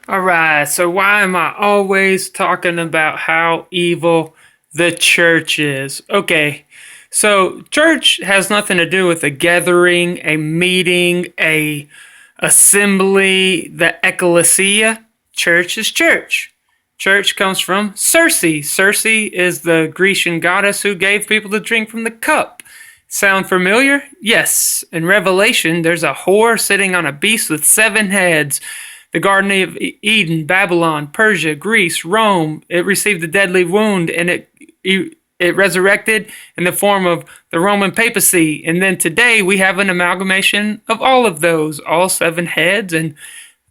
All right, so why am I always talking about how evil the church is? Okay, so church has nothing to do with a gathering, a meeting, a assembly, the ecclesia. Church is church. Church comes from Circe. Circe is the Grecian goddess who gave people to drink from the cup. Sound familiar? Yes. In Revelation, there's a whore sitting on a beast with 7 heads. The Garden of Eden, Babylon, Persia, Greece, Rome. It received a deadly wound and it resurrected in the form of the Roman papacy. And then today we have an amalgamation of all of those, all 7 heads. And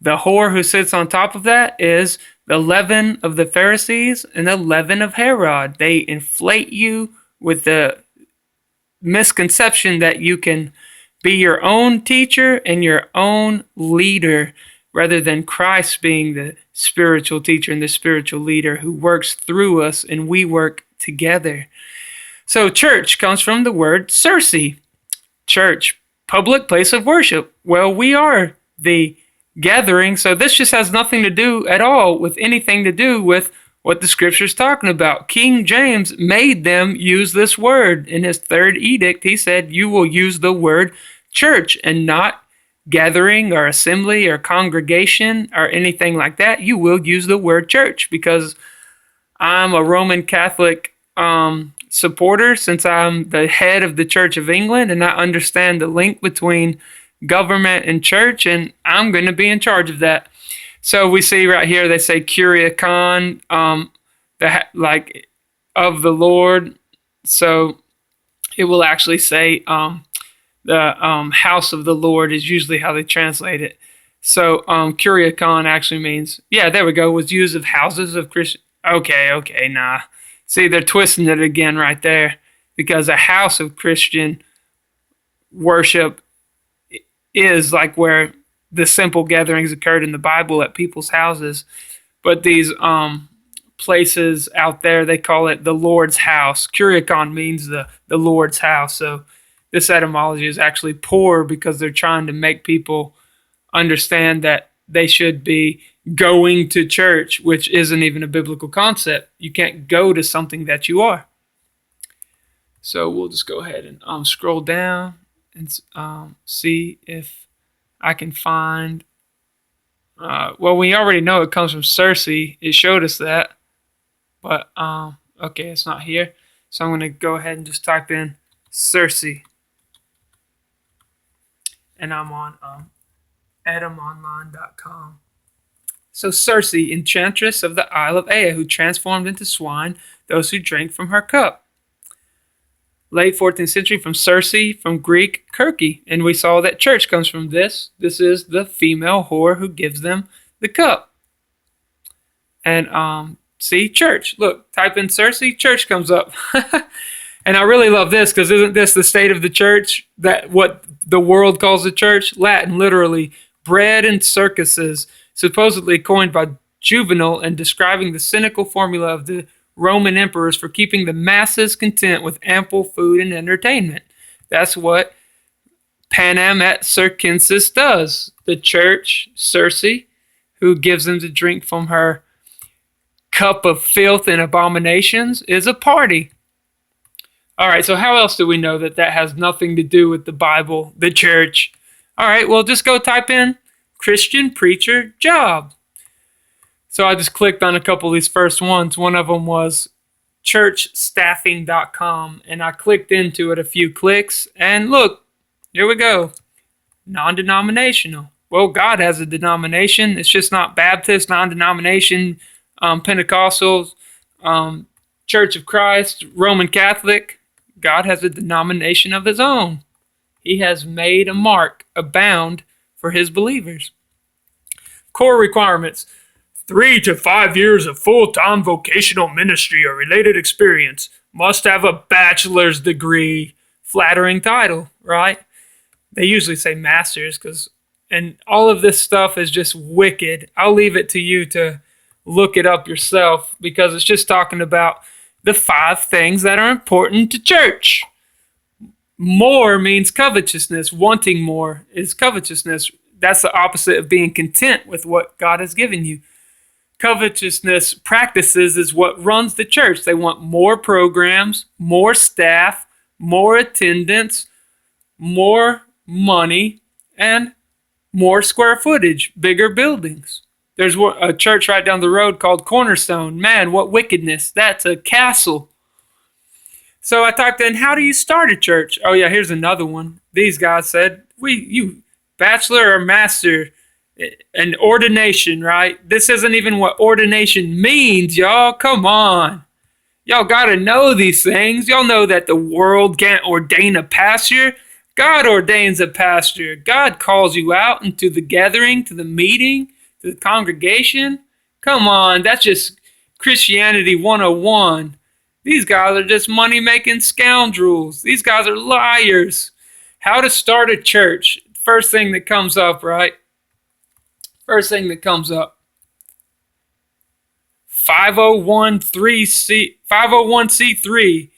the whore who sits on top of that is the leaven of the Pharisees and the leaven of Herod. They inflate you with the misconception that you can be your own teacher and your own leader rather than Christ being the spiritual teacher and the spiritual leader who works through us and we work together. So church comes from the word Circe. Church, public place of worship. Well, we are the gathering, so this just has nothing to do at all with anything to do with what the scripture's talking about. King James made them use this word. In his third edict, he said, you will use the word church and not gathering or assembly or congregation or anything like that. You will use the word church because I'm a Roman Catholic supporter since I'm the head of the Church of England and I understand the link between government and church, and I'm going to be in charge of that. So we see right here they say Kyriakon, like of the Lord. So it will actually say the house of the Lord is usually how they translate it. So Kyriakon actually means, yeah, there we go, was used of houses of Christian. Okay, nah. See, they're twisting it again right there because a house of Christian worship is like where the simple gatherings occurred in the Bible at people's houses. But these places out there, they call it the Lord's house. Kyriakon means the Lord's house. So this etymology is actually poor because they're trying to make people understand that they should be going to church, which isn't even a biblical concept. You can't go to something that you are. So we'll just go ahead and scroll down and see if I can find. Well, we already know it comes from Circe. It showed us that. But, okay, it's not here. So I'm going to go ahead and just type in Circe. And I'm on adamonline.com. So Circe, enchantress of the Isle of Aea, who transformed into swine those who drank from her cup. Late 14th century from Circe, from Greek Kirke. And we saw that church comes from this. This is the female whore who gives them the cup. And see, church. Look, type in Circe, church comes up. And I really love this because isn't this the state of the church? That what the world calls the church? Latin, literally, bread and circuses, supposedly coined by Juvenal and describing the cynical formula of the Roman emperors for keeping the masses content with ample food and entertainment. That's what Panem et Circenses does. The church, Circe, who gives them to drink from her cup of filth and abominations, is a party. All right, so how else do we know that has nothing to do with the Bible, the church? All right, well, just go type in Christian preacher job. So I just clicked on a couple of these first ones. One of them was churchstaffing.com, and I clicked into it a few clicks, and look, here we go. Non-denominational. Well, God has a denomination. It's just not Baptist, non-denomination, Pentecostals, Church of Christ, Roman Catholic. God has a denomination of his own. He has made a mark, a bound for his believers. Core requirements: 3 to 5 years of full-time vocational ministry or related experience. Must have a bachelor's degree. Flattering title, right? They usually say master's and all of this stuff is just wicked. I'll leave it to you to look it up yourself because it's just talking about the 5 things that are important to church. More means covetousness. Wanting more is covetousness. That's the opposite of being content with what God has given you. Covetousness practices is what runs the church. They want more programs, more staff, more attendance, more money, and more square footage, bigger buildings. There's a church right down the road called Cornerstone. Man, what wickedness. That's a castle. So I typed in, how do you start a church? Oh yeah, here's another one. These guys said, you bachelor or master, an ordination, right? This isn't even what ordination means, y'all. Come on. Y'all got to know these things. Y'all know that the world can't ordain a pastor. God ordains a pastor. God calls you out into the gathering, to the meeting, to the congregation. Come on, that's just Christianity 101. These guys are just money-making scoundrels. These guys are liars. How to start a church. First thing that comes up, right? First thing that comes up. 501c3.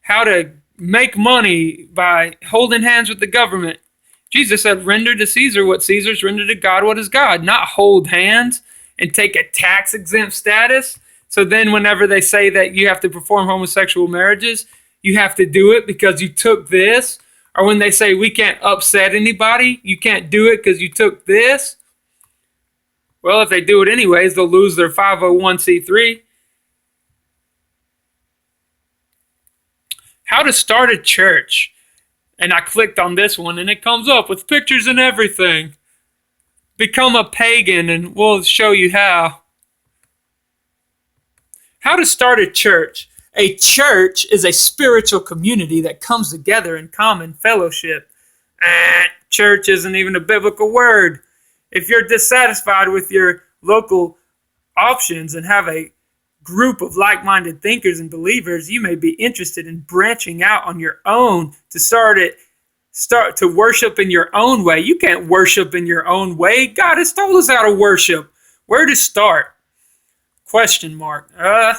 How to make money by holding hands with the government. Jesus said, render to Caesar what Caesar's, render to God what is God. Not hold hands and take a tax-exempt status. So then whenever they say that you have to perform homosexual marriages, you have to do it because you took this. Or when they say we can't upset anybody, you can't do it because you took this. Well, if they do it anyways, they'll lose their 501c3. How to start a church. And I clicked on this one, and it comes up with pictures and everything. Become a pagan, and we'll show you how. How to start a church. A church is a spiritual community that comes together in common fellowship. Church isn't even a biblical word. If you're dissatisfied with your local options and have a group of like-minded thinkers and believers, you may be interested in branching out on your own to start to worship in your own way. You can't worship in your own way. God has told us how to worship. Where to start? Question mark. How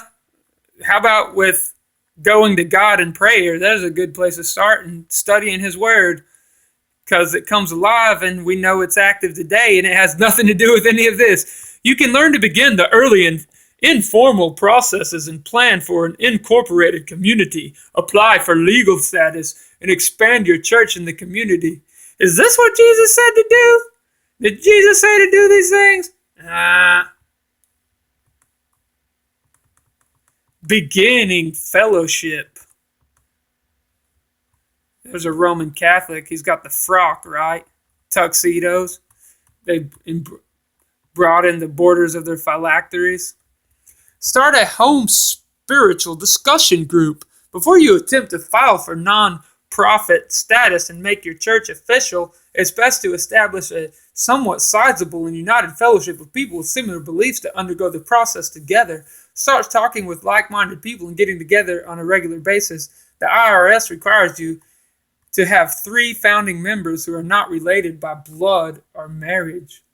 about with going to God in prayer? That's a good place to start, and studying His Word, because it comes alive and we know it's active today, and it has nothing to do with any of this. You can learn to begin the early and informal processes and plan for an incorporated community, apply for legal status, and expand your church in the community. Is this what Jesus said to do? Did Jesus say to do these things? Beginning fellowship. There's a Roman Catholic. He's got the frock, right? Tuxedos. They brought in the borders of their phylacteries. Start a home spiritual discussion group. Before you attempt to file for non-profit status and make your church official, it's best to establish a somewhat sizable and united fellowship of people with similar beliefs to undergo the process together. Start talking with like-minded people and getting together on a regular basis. The IRS requires you to have 3 founding members who are not related by blood or marriage.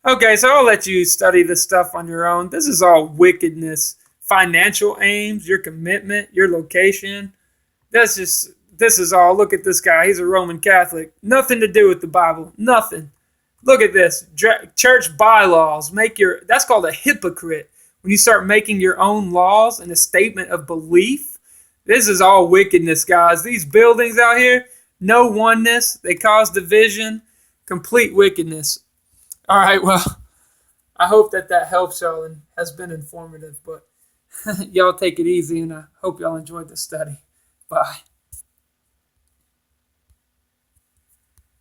Okay, so I'll let you study this stuff on your own. This is all wickedness. Financial aims, your commitment, your location. This is all, look at this guy. He's a Roman Catholic. Nothing to do with the Bible. Nothing. Look at this. Church bylaws. That's called a hypocrite. When you start making your own laws and a statement of belief, this is all wickedness, guys. These buildings out here, no oneness. They cause division. Complete wickedness. All right, well, I hope that helps y'all and has been informative. But y'all take it easy, and I hope y'all enjoyed the study. Bye.